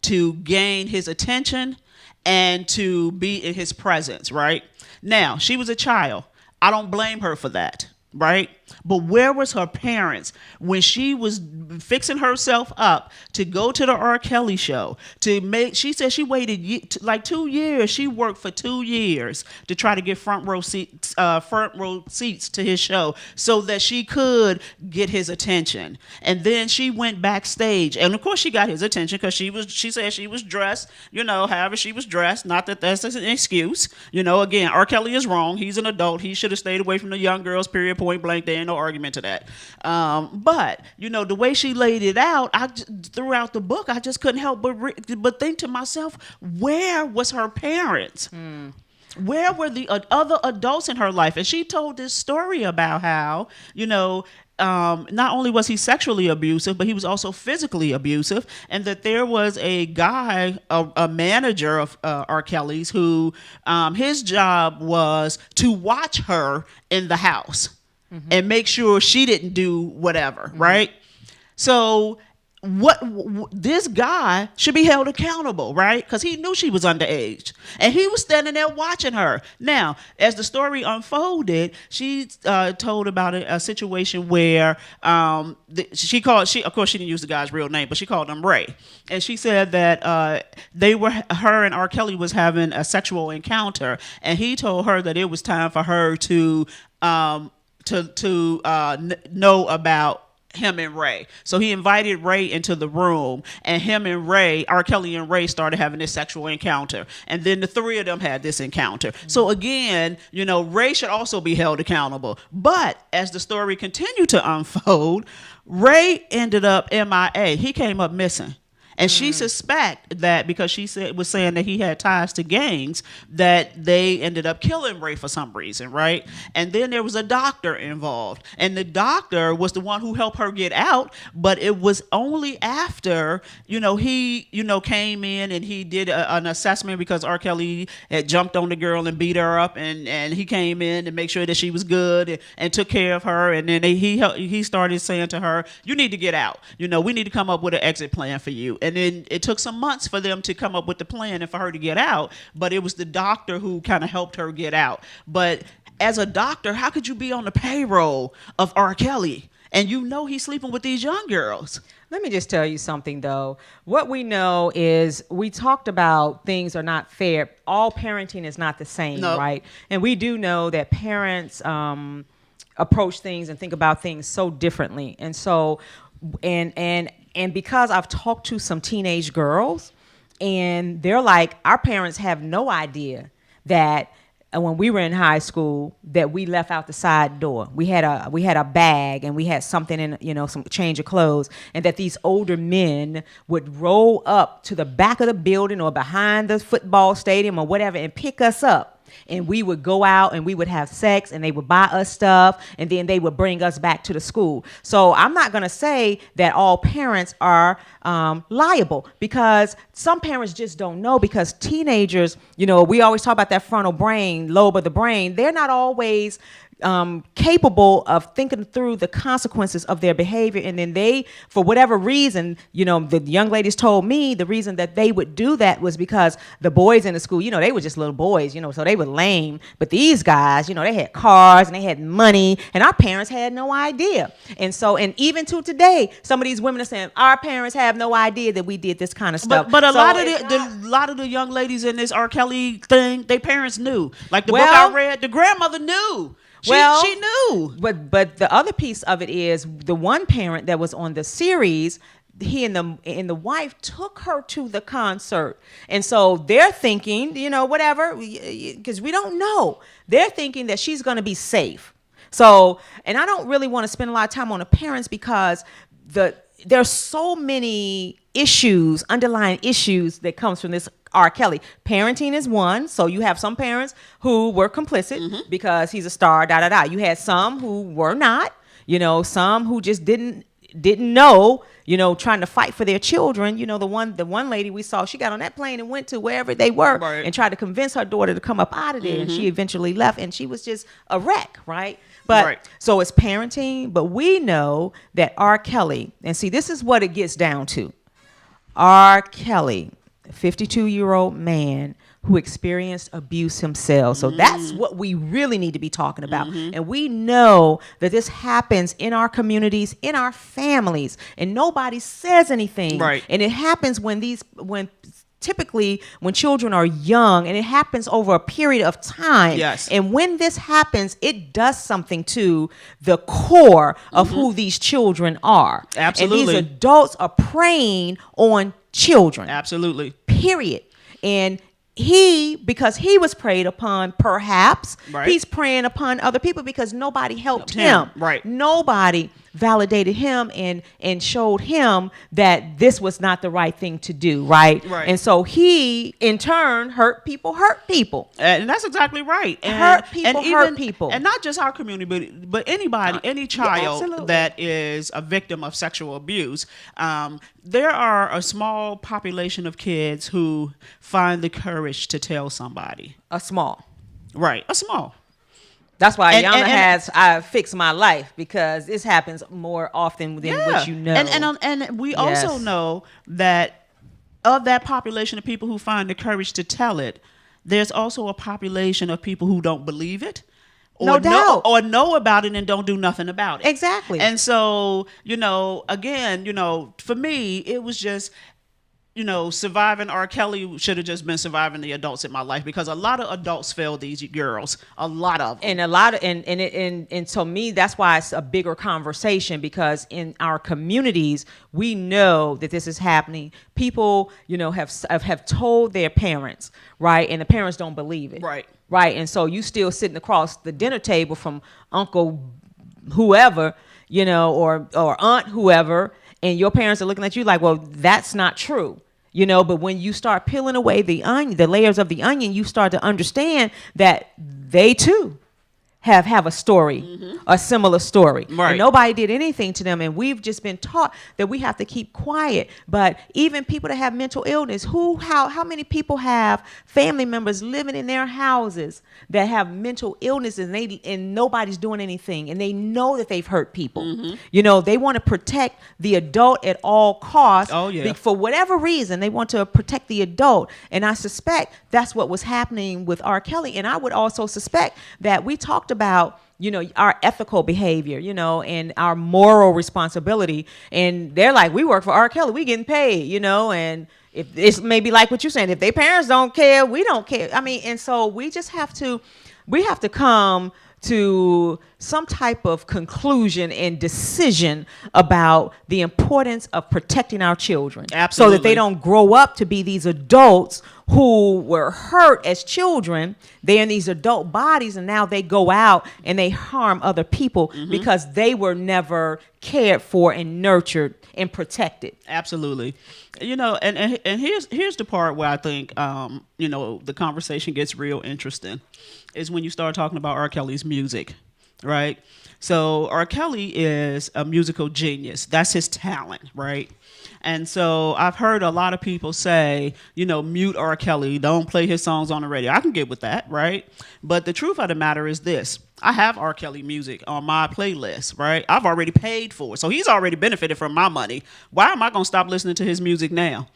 to gain his attention and to be in his presence, right? Now, she was a child. I don't blame her for that, right? But where was her parents when she was fixing herself up to go to the R. Kelly show? She said she waited like 2 years. She worked for 2 years to try to get front row seats to his show so that she could get his attention. And then she went backstage, and of course she got his attention because she said she was dressed, however she was dressed. Not that that's an excuse. Again, R. Kelly is wrong. He's an adult. He should have stayed away from the young girls. Period. Point blank. There ain't no argument to that. But the way she laid it out, throughout the book, I just couldn't help but think to myself, where was her parents? Where were the other adults in her life? And she told this story about how, not only was he sexually abusive, but he was also physically abusive, and that there was a guy, a manager of R. Kelly's, who his job was to watch her in the house and make sure she didn't do whatever, right? So this guy should be held accountable, right? Because he knew she was underage, and he was standing there watching her. Now, as the story unfolded, she told about a situation where of course, she didn't use the guy's real name, but she called him Ray, and she said that her and R. Kelly was having a sexual encounter, and he told her that it was time for her to know about him and Ray. So he invited Ray into the room, and him and Ray, R. Kelly and Ray, started having this sexual encounter. And then the 3 of them had this encounter. So again, Ray should also be held accountable. But as the story continued to unfold, Ray ended up MIA. He came up missing. And she suspect that because she was saying that he had ties to gangs, that they ended up killing Ray for some reason, right? And then there was a doctor involved, and the doctor was the one who helped her get out. But it was only after he came in and he did an assessment, because R. Kelly had jumped on the girl and beat her up, and he came in to make sure that she was good and took care of her. And then he started saying to her, "You need to get out. We need to come up with an exit plan for you." And then it took some months for them to come up with the plan and for her to get out. But it was the doctor who kind of helped her get out. But as a doctor, how could you be on the payroll of R. Kelly and he's sleeping with these young girls? Let me just tell you something, though. What we know is we talked about things are not fair. All parenting is not the same, right? And we do know that parents approach things and think about things so differently. And so, and because I've talked to some teenage girls, and they're like, our parents have no idea that when we were in high school that we left out the side door. We had a bag, and we had something in, some change of clothes, and that these older men would roll up to the back of the building or behind the football stadium or whatever and pick us up and we would go out and we would have sex and they would buy us stuff and then they would bring us back to the school. So I'm not going to say that all parents are liable, because some parents just don't know, because teenagers, we always talk about that frontal brain, lobe of the brain. They're not always capable of thinking through the consequences of their behavior. And then they, for whatever reason, the young ladies told me the reason that they would do that was because the boys in the school, they were just little boys, so they were lame. But these guys, they had cars and they had money, and our parents had no idea. And so, and even to today, some of these women are saying our parents have no idea that we did this kind of stuff. But a lot of the young ladies in this R. Kelly thing, their parents knew. Like the book I read, the grandmother knew. She knew. But the other piece of it is the one parent that was on the series, he and the wife took her to the concert. And so they're thinking, whatever, because we don't know. They're thinking that she's going to be safe. So, and I don't really want to spend a lot of time on the parents, because there's so many issues, underlying issues that comes from this R. Kelly. Parenting is one. So you have some parents who were complicit because he's a star, You had some who were not, some who just didn't know, trying to fight for their children. The one lady we saw, she got on that plane and went to wherever they were and tried to convince her daughter to come up out of there. And she eventually left, and she was just a wreck, right? But so it's parenting, but we know that R. Kelly, and see, this is what it gets down to. R. Kelly, a 52-year-old man who experienced abuse himself. So that's what we really need to be talking about. And we know that this happens in our communities, in our families, and nobody says anything. Right. And it happens typically when children are young, and it happens over a period of time. Yes. And when this happens, it does something to the core of who these children are. Absolutely. And these adults are preying on children. Absolutely. Period. And because he was preyed upon, perhaps he's preying upon other people because nobody helped him. Right. Nobody validated him and showed him that this was not the right thing to do. Right. And so he, in turn, hurt people. And that's exactly right. And hurt people. And not just our community, but anybody, any child that is a victim of sexual abuse. There are a small population of kids who find the courage to tell somebody. A small. That's why Yana has I fixed my life, because this happens more often than what you know. And we also know that of that population of people who find the courage to tell it, there's also a population of people who don't believe it. Or know about it and don't do nothing about it. Exactly. And so, again, for me, it was just, surviving R. Kelly should have just been surviving the adults in my life, because a lot of adults failed these girls, a lot of them. And to me, that's why it's a bigger conversation, because in our communities, we know that this is happening. People, have told their parents, right? And the parents don't believe it. Right. And so you still sitting across the dinner table from Uncle whoever, or Aunt whoever, and your parents are looking at you like, well, that's not true. But when you start peeling away the layers of the onion, you start to understand that they too have a story, a similar story. And nobody did anything to them. And we've just been taught that we have to keep quiet. But even people that have mental illness, how many people have family members living in their houses that have mental illnesses, and nobody's doing anything, and they know that they've hurt people. They want to protect the adult at all costs. For whatever reason, they want to protect the adult. And I suspect that's what was happening with R. Kelly. And I would also suspect that we talked about our ethical behavior, and our moral responsibility. And they're like, we work for R. Kelly, we getting paid, and if it's maybe like what you're saying, if their parents don't care, we don't care. I mean, and so we just have to come to some type of conclusion and decision about the importance of protecting our children. Absolutely. So that they don't grow up to be these adults who were hurt as children. They're in these adult bodies, and now they go out and they harm other people because they were never cared for and nurtured and protected. Absolutely. And here's the part where I think the conversation gets real interesting, is when you start talking about R. Kelly's music, right? So R. Kelly is a musical genius. That's his talent, right? And so I've heard a lot of people say, mute R. Kelly, don't play his songs on the radio. I can get with that, right? But the truth of the matter is this. I have R. Kelly music on my playlist, right? I've already paid for it. So he's already benefited from my money. Why am I going to stop listening to his music now?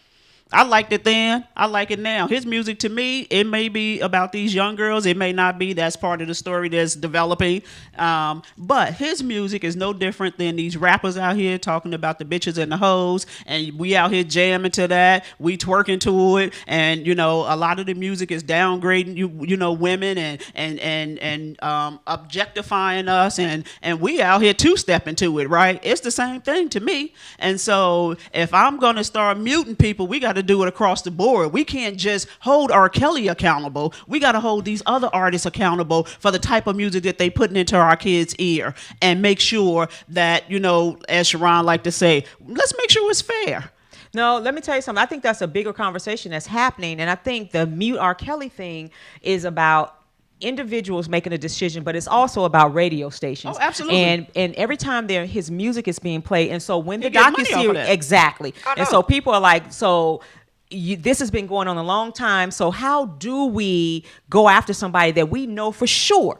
I liked it then. I like it now. His music, to me, it may be about these young girls. It may not be. That's part of the story that's developing. But his music is no different than these rappers out here talking about the bitches and the hoes. And we out here jamming to that. We twerking to it. And, a lot of the music is downgrading, women and objectifying us. And we out here two-stepping to it, right? It's the same thing to me. And so if I'm going to start muting people, we got to do it across the board. We can't just hold R. Kelly accountable. We got to hold these other artists accountable for the type of music that they putting into our kids' ear, and make sure that, as Sharon like to say, let's make sure it's fair. No, let me tell you something. I think that's a bigger conversation that's happening. And I think the mute R. Kelly thing is about individuals making a decision, but it's also about radio stations. Oh, absolutely. And every time his music is being played, and so when He the get money off of docuseries, that. exactly, I know. and so people are like, this has been going on a long time. So how do we go after somebody that we know for sure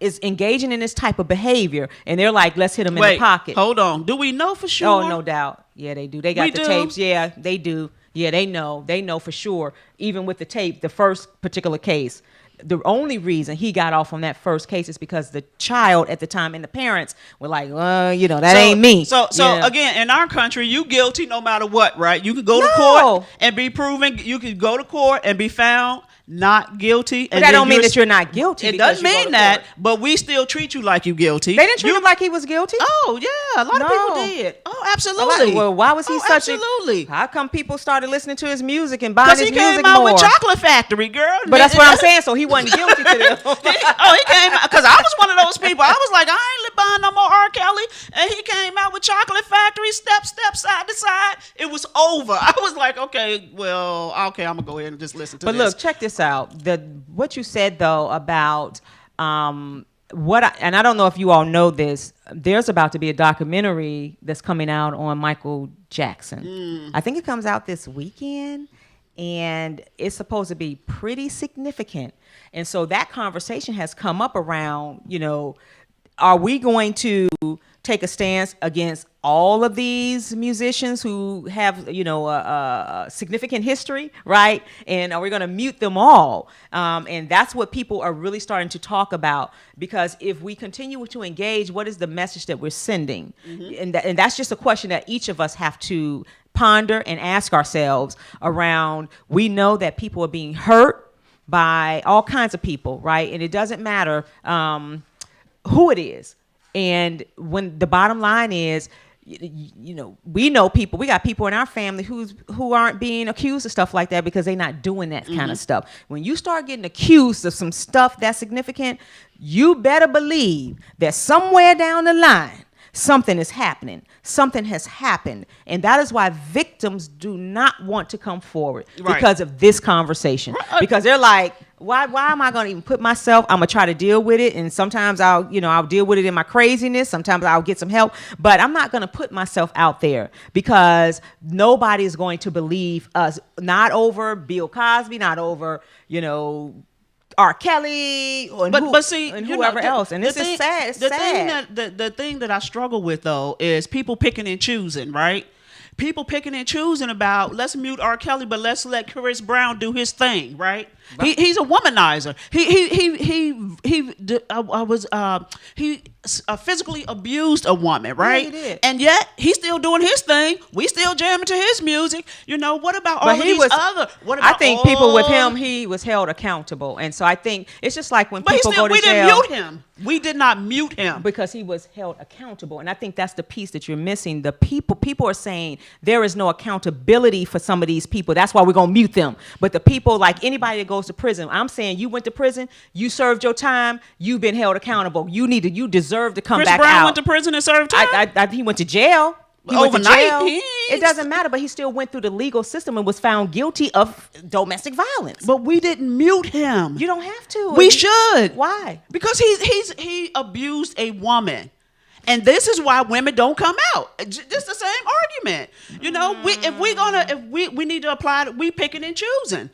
is engaging in this type of behavior? And they're like, let's hit them in the pocket. Hold on. Do we know for sure? Oh, no doubt. Yeah, they do. They got We the do? tapes. Yeah, they do. Yeah, they know. They know for sure. Even with the tape, the first particular case, the only reason he got off on that first case is because the child at the time and the parents were like, that ain't me. So Yeah. again, in our country, you guilty no matter what, right? You can go to No. court and be proven. You can go to court and be found not guilty. But that don't mean that you're not guilty. It because doesn't you go mean to that, court. but we still treat you like you guilty. They didn't treat him like he was guilty. Oh yeah, a lot of people No. did. Oh, absolutely. Well, why was he such absolutely? How come people started listening to his music and buying Because his he music came out more? with Chocolate Factory, girl. But that's what I'm saying. So he wasn't guilty to them. He came out, because I was one of those people. I was like, I ain't buying no more R. Kelly. And he came out with Chocolate Factory, step, side to side. It was over. I was like, okay, I'm going to go ahead and just listen to But this. look, check this out. What you said, though, about and I don't know if you all know this, there's about to be a documentary that's coming out on Michael Jackson. I think it comes out this weekend, and it's supposed to be pretty significant. And so that conversation has come up around, are we going to take a stance against all of these musicians who have, a significant history, right? And are we going to mute them all? And that's what people are really starting to talk about, because if we continue to engage, what is the message that we're sending? And that's just a question that each of us have to ponder and ask ourselves around. We know that people are being hurt by all kinds of people, right? And it doesn't matter who it is. And when the bottom line is, we know people. We got people in our family who aren't being accused of stuff like that because they're not doing that kind of stuff. When you start getting accused of some stuff that's significant, you better believe that somewhere down the line, something is happening. Something has happened. And that is why victims do not want to come forward because of this conversation. Because they're like, why am I going to even put myself? I'm going to try to deal with it. And sometimes I'll deal with it in my craziness. Sometimes I'll get some help. But I'm not going to put myself out there because nobody is going to believe us. Not over Bill Cosby, not over, R. Kelly, or but see, and whoever else. And this is sad. It's sad. The thing that I struggle with, though, is people picking and choosing, right? People picking and choosing about, let's mute R. Kelly, but let's let Chris Brown do his thing, right? He's a womanizer. physically abused a woman, right? he did. And yet he's still doing his thing. We still jamming to his music. What about all of these other? What about I think people with him, he was held accountable, and so I think it's just like when people go to we jail. didn't mute him. We did not mute him because he was held accountable, and I think that's the piece that you're missing. The people are saying there is no accountability for some of these people. That's why we're gonna mute them. But the people, like anybody that goes to prison, I'm saying you went to prison, you served your time, you've been held accountable. You deserve to come Chris back Brown out. went to prison and served time. He went to jail. He overnight. went to jail. It doesn't matter, but he still went through the legal system and was found guilty of domestic violence. But we didn't mute him. You don't have to. We should. Why? Because he abused a woman. And this is why women don't come out. Just the same argument. We need to apply it, we picking and choosing.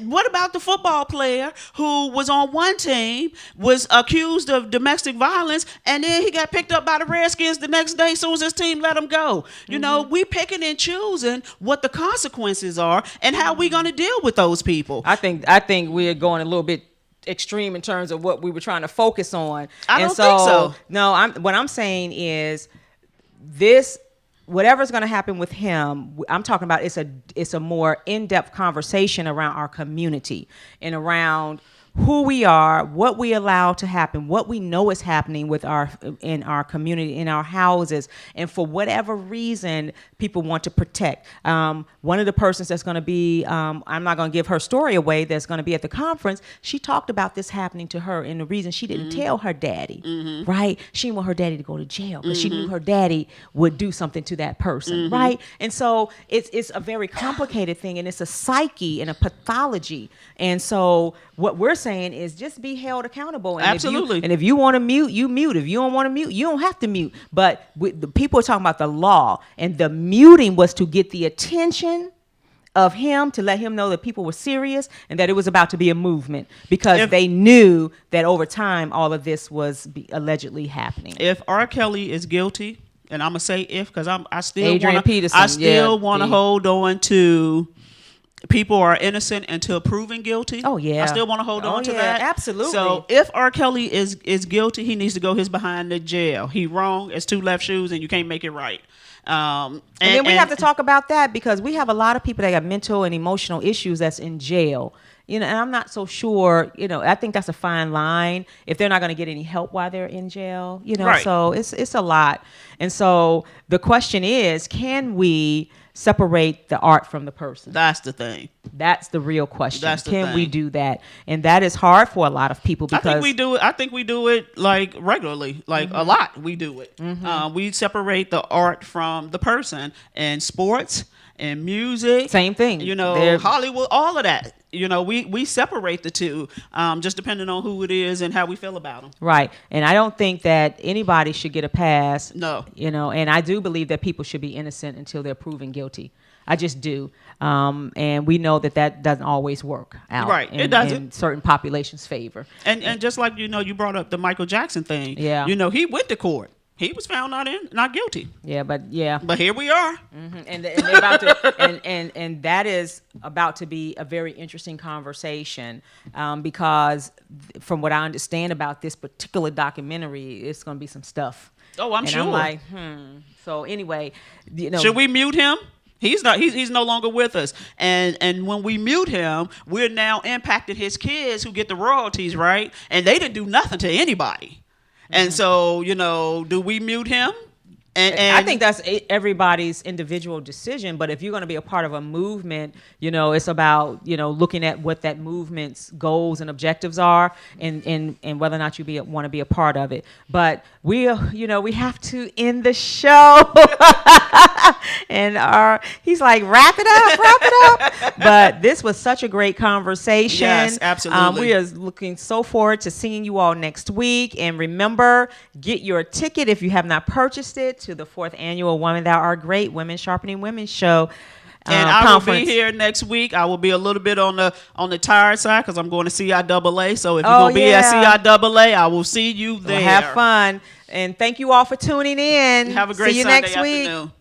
What about the football player who was on one team, was accused of domestic violence, and then he got picked up by the Redskins the next day as soon as his team let him go? We picking and choosing what the consequences are and how we going to deal with those people. I think we're going a little bit extreme in terms of what we were trying to focus on. I don't think so. No, what I'm saying is this, whatever's going to happen with him, I'm talking about it's a more in-depth conversation around our community and around who we are, what we allow to happen, what we know is happening in our community, in our houses, and for whatever reason people want to protect. One of the persons that's going to be, I'm not going to give her story away, that's going to be at the conference, she talked about this happening to her, and the reason she didn't tell her daddy, right? She didn't want her daddy to go to jail because she knew her daddy would do something to that person, right? And so it's a very complicated thing, and it's a psyche and a pathology. And so what we're saying is just be held accountable. And absolutely. If you want to mute, you mute. If you don't want to mute, you don't have to mute. But the people are talking about the law, and the muting was to get the attention of him, to let him know that people were serious and that it was about to be a movement, because they knew that over time all of this was allegedly happening. If R. Kelly is guilty, and I'm gonna say if, because I still want to hold on to people are innocent until proven guilty. Oh yeah, I still want to hold on to that. Absolutely. So if R. Kelly is guilty, he needs to go his behind the jail. He wrong. It's two left shoes, and you can't make it right. And then we have to talk about that, because we have a lot of people that have mental and emotional issues that's in jail. And I'm not so sure, I think that's a fine line if they're not going to get any help while they're in jail, right. So it's a lot. And so the question is, can we separate the art from the person? That's the thing. That's the real question. Can we do that? And that is hard for a lot of people, because I think we do it like regularly, like a lot. We do it. We separate the art from the person. And sports and music, same thing. Hollywood, all of that. We separate the two, just depending on who it is and how we feel about them. Right. And I don't think that anybody should get a pass. No. And I do believe that people should be innocent until they're proven guilty. I just do. And we know that doesn't always work out. Right. It doesn't. In certain populations' favor. And just like, you brought up the Michael Jackson thing. Yeah. He went to court. He was found not guilty. But here we are. And they're about to, and that is about to be a very interesting conversation, because from what I understand about this particular documentary, it's going to be some stuff. Oh, I'm sure. I'm like, So anyway, should we mute him? He's not. He's no longer with us. And when we mute him, we're now impacting his kids who get the royalties, right? And they didn't do nothing to anybody. And so, do we mute him? And I think that's everybody's individual decision. But if you're going to be a part of a movement, it's about, looking at what that movement's goals and objectives are, and whether or not you want to be a part of it. But we have to end the show. And he's like, wrap it up. But this was such a great conversation. Yes, absolutely. We are looking so forward to seeing you all next week. And remember, get your ticket if you have not purchased it to the 4th annual Women That Are Great Women Sharpening Women show. And I will be here next week. I will be a little bit on the tired side because I'm going to CIAA. So if you're going to be at CIAA, I will see you there. Well, have fun. And thank you all for tuning in. Have a great See you Sunday next week. afternoon.